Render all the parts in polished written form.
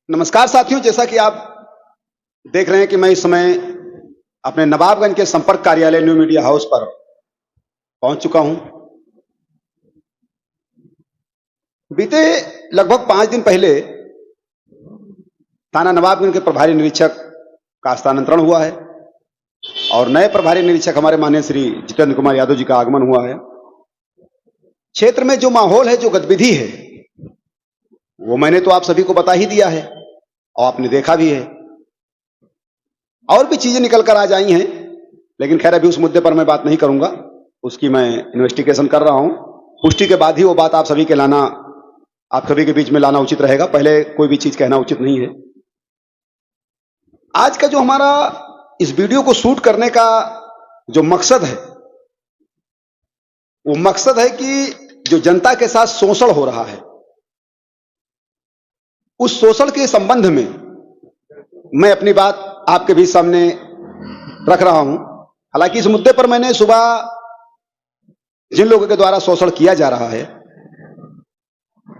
नमस्कार साथियों, जैसा कि आप देख रहे हैं कि मैं इस समय अपने नवाबगंज के संपर्क कार्यालय न्यू मीडिया हाउस पर पहुंच चुका हूं। बीते लगभग 5 दिन पहले थाना नवाबगंज के प्रभारी निरीक्षक का स्थानांतरण हुआ है और नए प्रभारी निरीक्षक हमारे माननीय श्री जितेंद्र कुमार यादव जी का आगमन हुआ है। क्षेत्र में जो माहौल है, जो गतिविधि है, वो मैंने तो आप सभी को बता ही दिया है और आपने देखा भी है। और भी चीजें निकल कर आ जाई हैं, लेकिन खैर अभी उस मुद्दे पर मैं बात नहीं करूंगा। उसकी मैं इन्वेस्टिगेशन कर रहा हूं। पुष्टि के बाद ही वो बात आप सभी के बीच में लाना उचित रहेगा। पहले कोई भी चीज कहना उचित नहीं है। आज का जो हमारा इस वीडियो को शूट करने का जो मकसद है, वो मकसद है कि जो जनता के साथ शोषण हो रहा है, उस शोषण के संबंध में मैं अपनी बात आपके भी सामने रख रहा हूं। हालांकि इस मुद्दे पर मैंने सुबह जिन लोगों के द्वारा शोषण किया जा रहा है,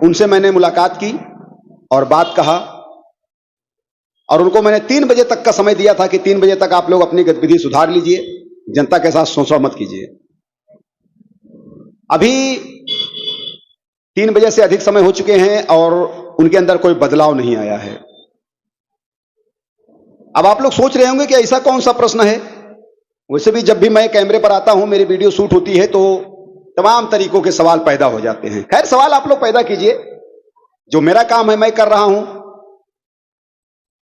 उनसे मैंने मुलाकात की और बात कहा और उनको मैंने 3 बजे तक का समय दिया था कि 3 बजे तक आप लोग अपनी गतिविधि सुधार लीजिए, जनता के साथ शोषण मत कीजिए। अभी 3 बजे से अधिक समय हो चुके हैं और उनके अंदर कोई बदलाव नहीं आया है। अब आप लोग सोच रहे होंगे कि ऐसा कौन सा प्रश्न है। वैसे भी जब भी मैं कैमरे पर आता हूं, मेरी वीडियो शूट होती है, तो तमाम तरीकों के सवाल पैदा हो जाते हैं। खैर, सवाल आप लोग पैदा कीजिए, जो मेरा काम है मैं कर रहा हूं।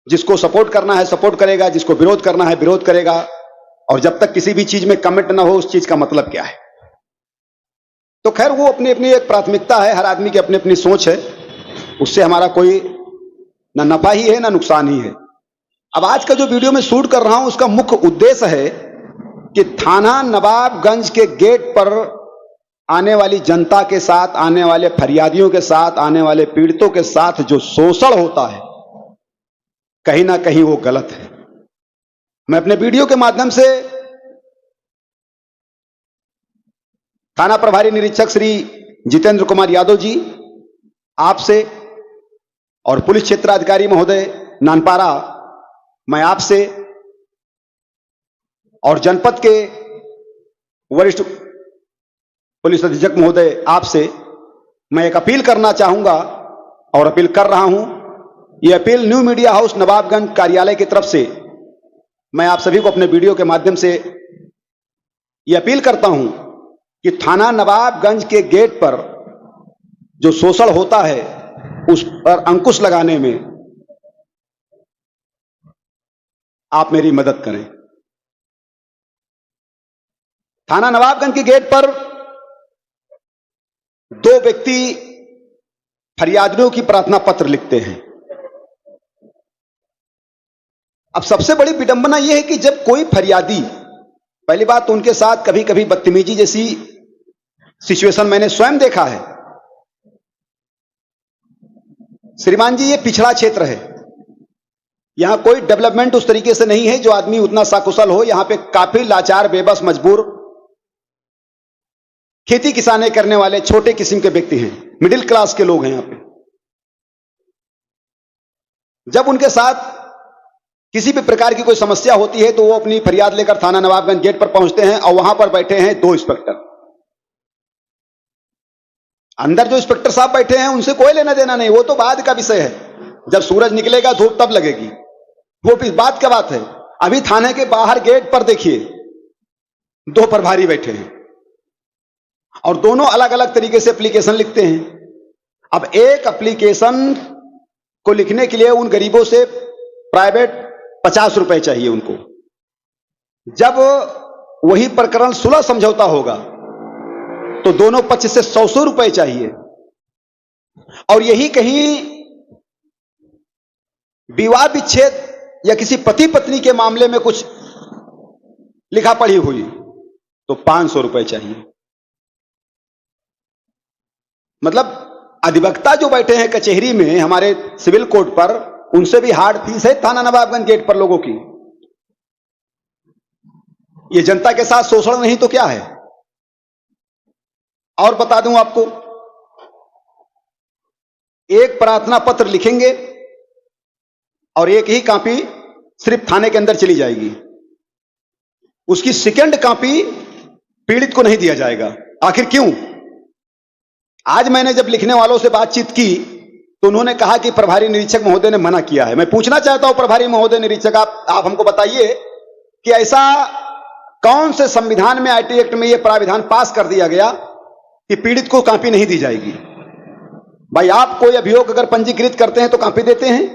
जिसको सपोर्ट करना है सपोर्ट करेगा, जिसको विरोध करना है विरोध करेगा। और जब तक किसी भी चीज में कमेंट ना हो, उस चीज का मतलब क्या है। तो खैर, वो अपनी अपनी एक प्राथमिकता है, हर आदमी की अपनी अपनी सोच है। उससे हमारा कोई ना नफा ही है ना नुकसान ही है। अब आज का जो वीडियो में शूट कर रहा हूं, उसका मुख्य उद्देश्य है कि थाना नवाबगंज के गेट पर आने वाली जनता के साथ, आने वाले फरियादियों के साथ, आने वाले पीड़ितों के साथ जो शोषण होता है, कहीं ना कहीं वो गलत है। मैं अपने वीडियो के माध्यम से थाना प्रभारी निरीक्षक श्री जितेंद्र कुमार यादव जी, आपसे और पुलिस क्षेत्राधिकारी महोदय नानपारा, मैं आपसे और जनपद के वरिष्ठ पुलिस अधीक्षक महोदय, आपसे मैं एक अपील करना चाहूंगा और अपील कर रहा हूं। यह appeal new media house Nawabganj कार्यालय की तरफ से मैं आप सभी को अपने वीडियो के माध्यम से यह अपील करता हूं कि थाना नवाबगंज के गेट पर जो शोषण होता है, उस पर अंकुश लगाने में आप मेरी मदद करें। थाना नवाबगंज के गेट पर 2 व्यक्ति फरियादियों की प्रार्थना पत्र लिखते हैं। अब सबसे बड़ी विडंबना यह है कि जब कोई फरियादी, पहली बात तो उनके साथ कभी कभी बदतमीजी जैसी सिचुएशन मैंने स्वयं देखा है। श्रीमान जी, ये पिछड़ा क्षेत्र है, यहां कोई डेवलपमेंट उस तरीके से नहीं है जो आदमी उतना सकुशल हो। यहां पे काफी लाचार, बेबस, मजबूर, खेती किसानी करने वाले छोटे किस्म के व्यक्ति हैं, मिडिल क्लास के लोग हैं यहां पे। जब उनके साथ किसी भी प्रकार की कोई समस्या होती है तो वो अपनी फरियाद लेकर थाना नवाबगंज गेट पर पहुंचते हैं और वहां पर बैठे हैं 2 इंस्पेक्टर। अंदर जो इंस्पेक्टर साहब बैठे हैं उनसे कोई लेना देना नहीं, वो तो बाद का विषय है। जब सूरज निकलेगा धूप तब लगेगी, वो भी बात का बात है। अभी थाने के बाहर गेट पर देखिए 2 प्रभारी बैठे हैं और दोनों अलग अलग तरीके से एप्लीकेशन लिखते हैं। अब एक एप्लीकेशन को लिखने के लिए उन गरीबों से प्राइवेट 50 रुपए चाहिए उनको। जब वही प्रकरण सुलह समझौता होगा तो दोनों पक्ष से 100 रुपए चाहिए। और यही कहीं विवाह विच्छेद या किसी पति पत्नी के मामले में कुछ लिखा पढ़ी हुई तो 500 रुपए चाहिए। मतलब अधिवक्ता जो बैठे हैं कचहरी में हमारे सिविल कोर्ट पर, उनसे भी हार्ड फीस है थाना नवाबगंज गेट पर लोगों की। ये जनता के साथ शोषण नहीं तो क्या है। और बता दूं आपको, एक प्रार्थना पत्र लिखेंगे और एक ही कॉपी सिर्फ थाने के अंदर चली जाएगी। उसकी सेकंड कॉपी पीड़ित को नहीं दिया जाएगा। आखिर क्यों? आज मैंने जब लिखने वालों से बातचीत की तो उन्होंने कहा कि प्रभारी निरीक्षक महोदय ने मना किया है। मैं पूछना चाहता हूं प्रभारी महोदय निरीक्षक, आप हमको बताइए कि ऐसा कौन से संविधान में, आईटी एक्ट में यह प्राविधान पास कर दिया गया कि पीड़ित को कॉपी नहीं दी जाएगी? भाई, आप कोई अभियोग अगर पंजीकृत करते हैं तो कॉपी देते हैं,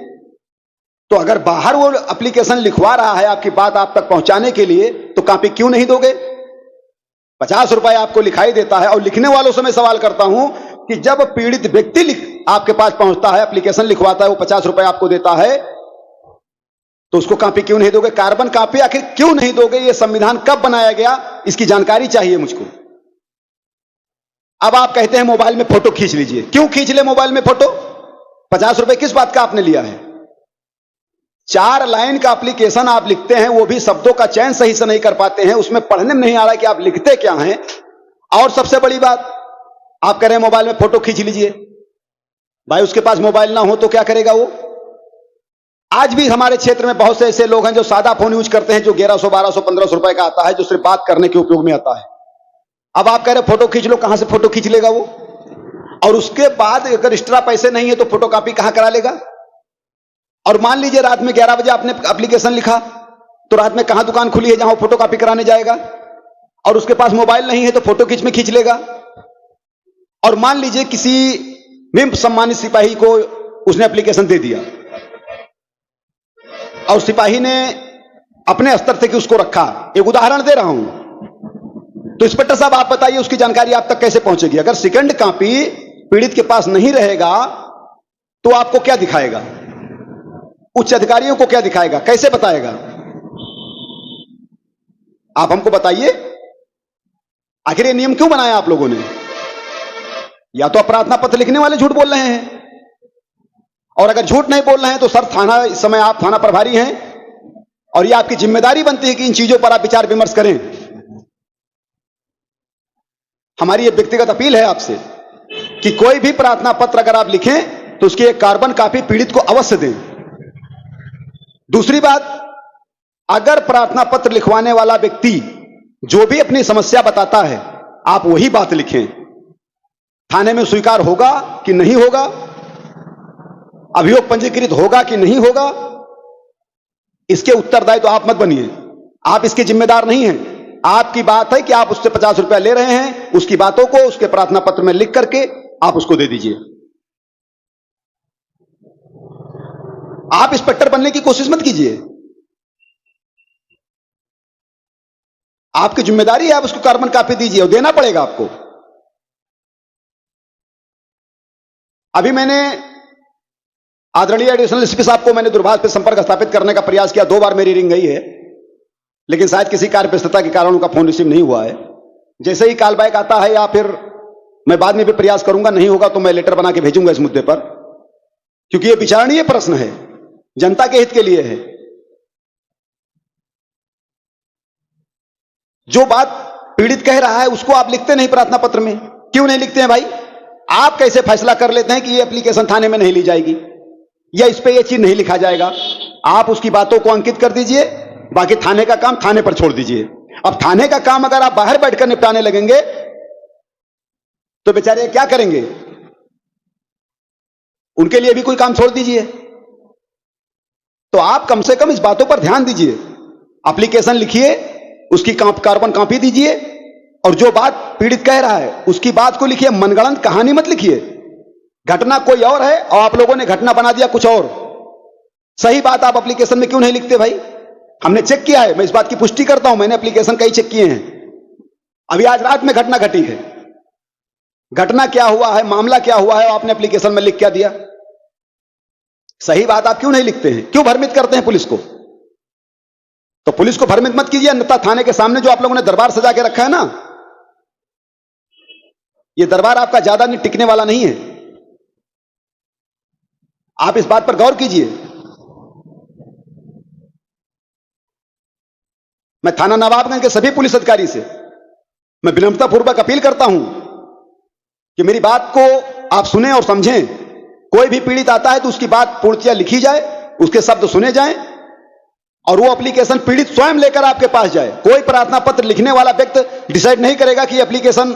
तो अगर बाहर वो एप्लीकेशन लिखवा रहा है आपकी बात आप तक पहुंचाने के लिए, तो कॉपी क्यों नहीं दोगे? 50 रुपए आपको लिखाई देता है। और लिखने वालों से मैं सवाल करता हूं कि जब पीड़ित व्यक्ति आपके पास पहुंचता है, एप्लीकेशन लिखवाता है, वो 50 रुपए आपको देता है, तो उसको कॉपी क्यों नहीं दोगे? कार्बन कॉपी आखिर क्यों नहीं दोगे? यह संविधान कब बनाया गया, इसकी जानकारी चाहिए मुझको। अब आप कहते हैं मोबाइल में फोटो खींच लीजिए। क्यों खींच ले मोबाइल में फोटो? 50 रुपए किस बात का आपने लिया है? 4 लाइन का एप्लीकेशन आप लिखते हैं, वो भी शब्दों का चयन सही से नहीं कर पाते हैं, उसमें पढ़ने में नहीं आ रहा है कि आप लिखते क्या हैं। और सबसे बड़ी बात, आप कह रहे हैं मोबाइल में फोटो खींच लीजिए। भाई, उसके पास मोबाइल ना हो तो क्या करेगा वो? आज भी हमारे क्षेत्र में बहुत से ऐसे लोग हैं जो सादा फोन यूज करते हैं, जो 1100, 1200, 1500 रुपए का आता है, जो सिर्फ बात करने के उपयोग में आता है। अब आप कह रहे फोटो खींच लो, कहां से फोटो खींच लेगा वो? और उसके बाद अगर एक्स्ट्रा पैसे नहीं है तो फोटो कॉपी कहां करा लेगा? और मान लीजिए रात में 11 बजे आपने एप्लीकेशन लिखा, तो रात में कहां दुकान खुली है जहां वो फोटो कॉपी कराने जाएगा? और उसके पास मोबाइल नहीं है तो फोटो खींच लेगा। और मान लीजिए किसी भी सम्मानित सिपाही को उसने एप्लीकेशन दे दिया और सिपाही ने अपने स्तर से कि उसको रखा। एक उदाहरण दे रहा हूं, तो इंस्पेक्टर साहब आप बताइए उसकी जानकारी आप तक कैसे पहुंचेगी? अगर सेकंड कॉपी पीड़ित के पास नहीं रहेगा तो आपको क्या दिखाएगा? उच्च अधिकारियों को क्या दिखाएगा? कैसे बताएगा? आप हमको बताइए। आखिर ये नियम क्यों बनाया आप लोगों ने? या तो प्रार्थना पत्र लिखने वाले झूठ बोल रहे हैं, और अगर झूठ नहीं बोल रहे हैं तो सर थाना, इस समय आप थाना प्रभारी हैं और ये आपकी जिम्मेदारी बनती है कि इन चीजों पर आप विचार विमर्श करें। हमारी ये व्यक्तिगत अपील है आपसे कि कोई भी प्रार्थना पत्र अगर आप लिखें तो उसकी एक कार्बन कॉपी पीड़ित को अवश्य दें। दूसरी बात, अगर प्रार्थना पत्र लिखवाने वाला व्यक्ति जो भी अपनी समस्या बताता है, आप वही बात लिखें। थाने में स्वीकार होगा कि नहीं होगा, अभियोग पंजीकृत होगा कि नहीं होगा, इसके उत्तरदायी तो आप मत बनिए। आप इसके जिम्मेदार नहीं हैं। आपकी बात है कि आप उससे 50 रुपया ले रहे हैं, उसकी बातों को उसके प्रार्थना पत्र में लिख करके आप उसको दे दीजिए। आप इंस्पेक्टर बनने की कोशिश मत कीजिए। आपकी जिम्मेदारी है, आप उसको कार्बन कॉपी दीजिए और देना पड़ेगा आपको। अभी मैंने आदरणीय एडिशनल एसपी साहब को मैंने दूरभाष पे संपर्क स्थापित करने का प्रयास किया। 2 बार मेरी रिंग गई है, लेकिन शायद किसी कार्य व्यस्तता के कारण उनका फोन रिसीव नहीं हुआ है। जैसे ही कॉल बैक आता है या फिर मैं बाद में भी प्रयास करूंगा, नहीं होगा तो मैं लेटर बना के भेजूंगा इस मुद्दे पर, क्योंकि यह विचारणीय प्रश्न है, जनता के हित के लिए है। जो बात पीड़ित कह रहा है उसको आप लिखते नहीं प्रार्थना पत्र में। क्यों नहीं लिखते हैं भाई? आप कैसे फैसला कर लेते हैं कि ये एप्लीकेशन थाने में नहीं ली जाएगी या इस पे ये चीज नहीं लिखा जाएगा? आप उसकी बातों को अंकित कर दीजिए, बाकी थाने का काम थाने पर छोड़ दीजिए। अब थाने का काम अगर आप बाहर बैठकर निपटाने लगेंगे तो बेचारे क्या करेंगे? उनके लिए भी कोई काम छोड़ दीजिए। तो आप कम से कम इस बातों पर ध्यान दीजिए। एप्लीकेशन लिखिए, उसकी कार्बन कॉपी दीजिए, और जो बात पीड़ित कह रहा है उसकी बात को लिखिए। मनगढ़ंत कहानी मत लिखिए। घटना कोई और है और आप लोगों ने घटना बना दिया कुछ और। सही बात आप एप्लीकेशन में क्यों नहीं लिखते भाई? हमने चेक किया है, मैं इस बात की पुष्टि करता हूं, मैंने एप्लीकेशन कई चेक किए हैं। अभी आज रात में घटना घटी है, घटना क्या हुआ है, मामला क्या हुआ है, आपने एप्लीकेशन में लिख क्या दिया? सही बात आप क्यों नहीं लिखते हैं? क्यों भ्रमित करते हैं पुलिस को? तो पुलिस को भ्रमित मत कीजिए, अन्यथा थाने के सामने जो आप लोगों ने दरबार सजा के रखा है ना, यह दरबार आपका ज्यादा नहीं टिकने वाला नहीं है। आप इस बात पर गौर कीजिए। मैं थाना नवाबगंज के सभी पुलिस अधिकारी से मैं विनम्रतापूर्वक अपील करता हूं कि मेरी बात को आप सुने और समझें। कोई भी पीड़ित आता है तो उसकी बात पूर्णतया लिखी जाए, उसके शब्द सुने जाएं और वो एप्लीकेशन पीड़ित स्वयं लेकर आपके पास जाए। कोई प्रार्थना पत्र लिखने वाला व्यक्ति डिसाइड नहीं करेगा कि एप्लीकेशन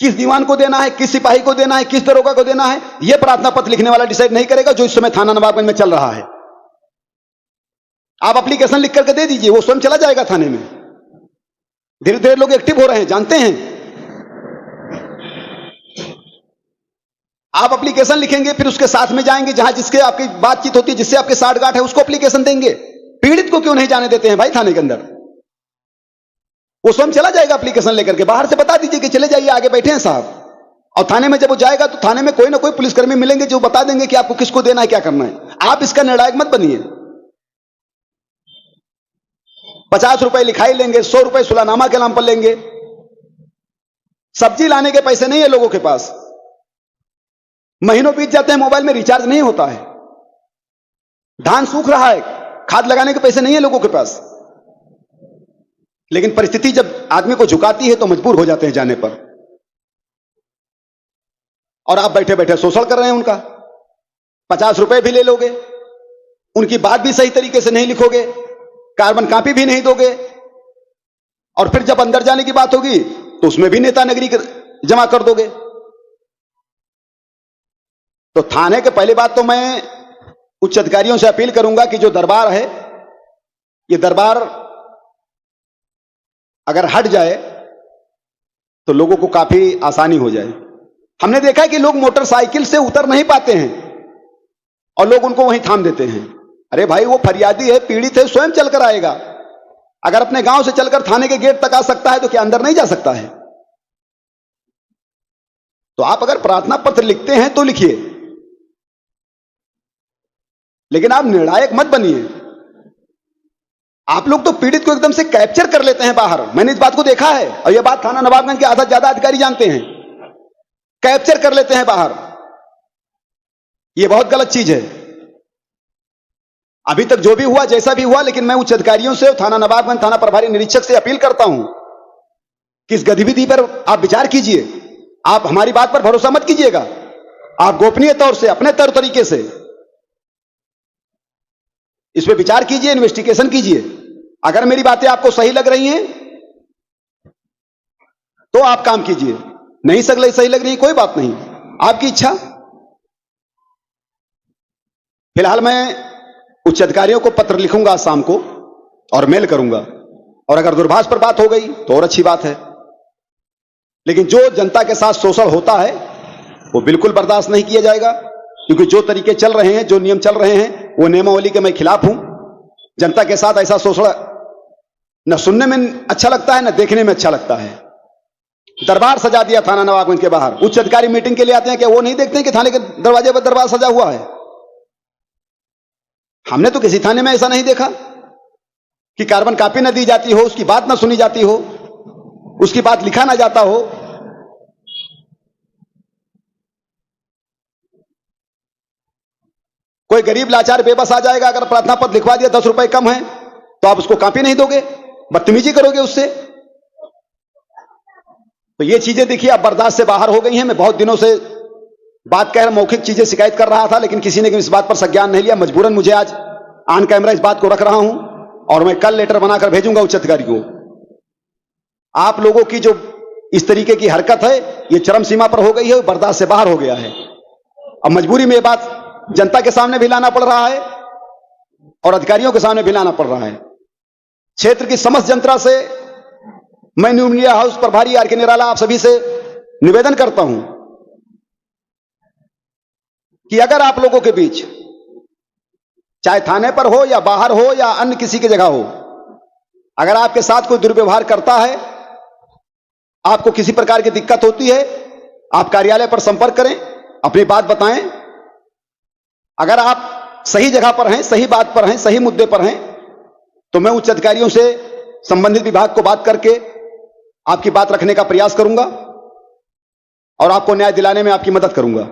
किस दीवान को देना है, किस सिपाही को देना है, किस दरोगा को देना है। यह प्रार्थना पत्र लिखने वाला डिसाइड नहीं करेगा, जो इस समय थाना नवाबगंज में चल रहा है। आप एप्लीकेशन लिख करके दे दीजिए, वो स्वयं चला जाएगा थाने में। धीरे धीरे लोग एक्टिव हो रहे हैं, जानते हैं। आप एप्लीकेशन लिखेंगे, फिर उसके साथ में जाएंगे जहां जिसके आपकी बातचीत होती है, जिससे आपके साठगांठ है, उसको एप्लीकेशन देंगे। पीड़ित को क्यों नहीं जाने देते हैं भाई थाने के अंदर? वो स्वयं चला जाएगा एप्लीकेशन लेकर के। बाहर से बता दीजिए कि चले जाइए, आगे बैठे हैं साहब। और थाने में जब वो जाएगा तो थाने में कोई ना कोई पुलिसकर्मी मिलेंगे जो बता देंगे कि आपको किसको देना है, क्या करना है। आप इसका निर्णायक मत बनिए। 50 रुपए लिखाई लेंगे, 100 रुपए सुलानामा के नाम पर लेंगे। सब्जी लाने के पैसे नहीं है लोगों के पास। महीनों बीत जाते हैं, मोबाइल में रिचार्ज नहीं होता है। धान सूख रहा है, खाद लगाने के पैसे नहीं है लोगों के पास। लेकिन परिस्थिति जब आदमी को झुकाती है तो मजबूर हो जाते हैं जाने पर। और आप बैठे बैठे शोषण कर रहे हैं उनका। 50 रुपए भी ले लोगे, उनकी बात भी सही तरीके से नहीं लिखोगे, कार्बन कॉपी भी नहीं दोगे, और फिर जब अंदर जाने की बात होगी तो उसमें भी नेता नगरी जमा कर दोगे। तो थाने के पहली बात तो मैं उच्च अधिकारियों से अपील करूंगा कि जो दरबार है, ये दरबार अगर हट जाए तो लोगों को काफी आसानी हो जाए। हमने देखा है कि लोग मोटरसाइकिल से उतर नहीं पाते हैं और लोग उनको वहीं थाम देते हैं। अरे भाई, वो फरियादी है, पीड़ित है, स्वयं चलकर आएगा। अगर अपने गांव से चलकर थाने के गेट तक आ सकता है तो क्या अंदर नहीं जा सकता है? तो आप अगर प्रार्थना पत्र लिखते हैं तो लिखिए, लेकिन आप निर्णायक मत बनिए। आप लोग तो पीड़ित को एकदम से कैप्चर कर लेते हैं बाहर। मैंने इस बात को देखा है, और यह बात थाना नवाबगंज के आधा ज्यादा अधिकारी जानते हैं। कैप्चर कर लेते हैं बाहर। यह बहुत गलत चीज है। अभी तक जो भी हुआ, जैसा भी हुआ, लेकिन मैं उच्च अधिकारियों से, थाना नवाबगंज थाना प्रभारी निरीक्षक से अपील करता हूं कि इस गतिविधि पर आप विचार कीजिए। आप हमारी बात पर भरोसा मत कीजिएगा। आप गोपनीय तौर से, अपने तौर तरीके से इस पर विचार कीजिए, इन्वेस्टिगेशन कीजिए। अगर मेरी बातें आपको सही लग रही हैं तो आप काम कीजिए, नहीं सही लग रही, कोई बात नहीं, आपकी इच्छा। फिलहाल मैं उच्च अधिकारियों को पत्र लिखूंगा शाम को और मेल करूंगा, और अगर दूरभाष पर बात हो गई तो और अच्छी बात है। लेकिन जो जनता के साथ शोषण होता है वो बिल्कुल बर्दाश्त नहीं किया जाएगा, क्योंकि जो तरीके चल रहे हैं, जो नियम चल रहे हैं, वो नियमावली के मैं खिलाफ हूं। जनता के साथ ऐसा शोषण न सुनने में अच्छा लगता है, न देखने में अच्छा लगता है। दरबार सजा दिया थाना नवाबगंज के बाहर। उच्च अधिकारी मीटिंग के लिए आते हैं, क्या वो नहीं देखते हैं कि थाने के दरवाजे पर दरबार सजा हुआ है? हमने तो किसी थाने में ऐसा नहीं देखा कि कार्बन कॉपी न दी जाती हो, उसकी बात न सुनी जाती हो, उसकी बात लिखा ना जाता हो। कोई गरीब लाचार बेबस आ जाएगा, अगर प्रार्थना पत्र लिखवा दिया 10 रुपए कम है तो आप उसको कॉपी नहीं दोगे, बदतमीजी करोगे उससे। तो ये चीजें देखिए अब बर्दाश्त से बाहर हो गई हैं। मैं बहुत दिनों से बात कह, मौखिक चीजें शिकायत कर रहा था, लेकिन किसी ने इस बात पर संज्ञान नहीं लिया। मजबूरन मुझे आज ऑन कैमरा इस बात को रख रहा हूं, और मैं कल लेटर बनाकर भेजूंगा उच्च अधिकारी को। आप लोगों की जो इस तरीके की हरकत है, ये चरम सीमा पर हो गई है, बर्दाश्त से बाहर हो गया है। अब मजबूरी में ये बात जनता के सामने भी लाना पड़ रहा है और अधिकारियों के सामने भी लाना पड़ रहा है। क्षेत्र की समस्त जनता से मैं न्यू मीडिया हाउस प्रभारी आर के निराला आप सभी से निवेदन करता हूं कि अगर आप लोगों के बीच, चाहे थाने पर हो या बाहर हो या अन्य किसी की जगह हो, अगर आपके साथ कोई दुर्व्यवहार करता है, आपको किसी प्रकार की दिक्कत होती है, आप कार्यालय पर संपर्क करें, अपनी बात बताएं। अगर आप सही जगह पर हैं, सही बात पर हैं, सही मुद्दे पर हैं, तो मैं उच्च अधिकारियों से संबंधित विभाग को बात करके आपकी बात रखने का प्रयास करूंगा और आपको न्याय दिलाने में आपकी मदद करूंगा।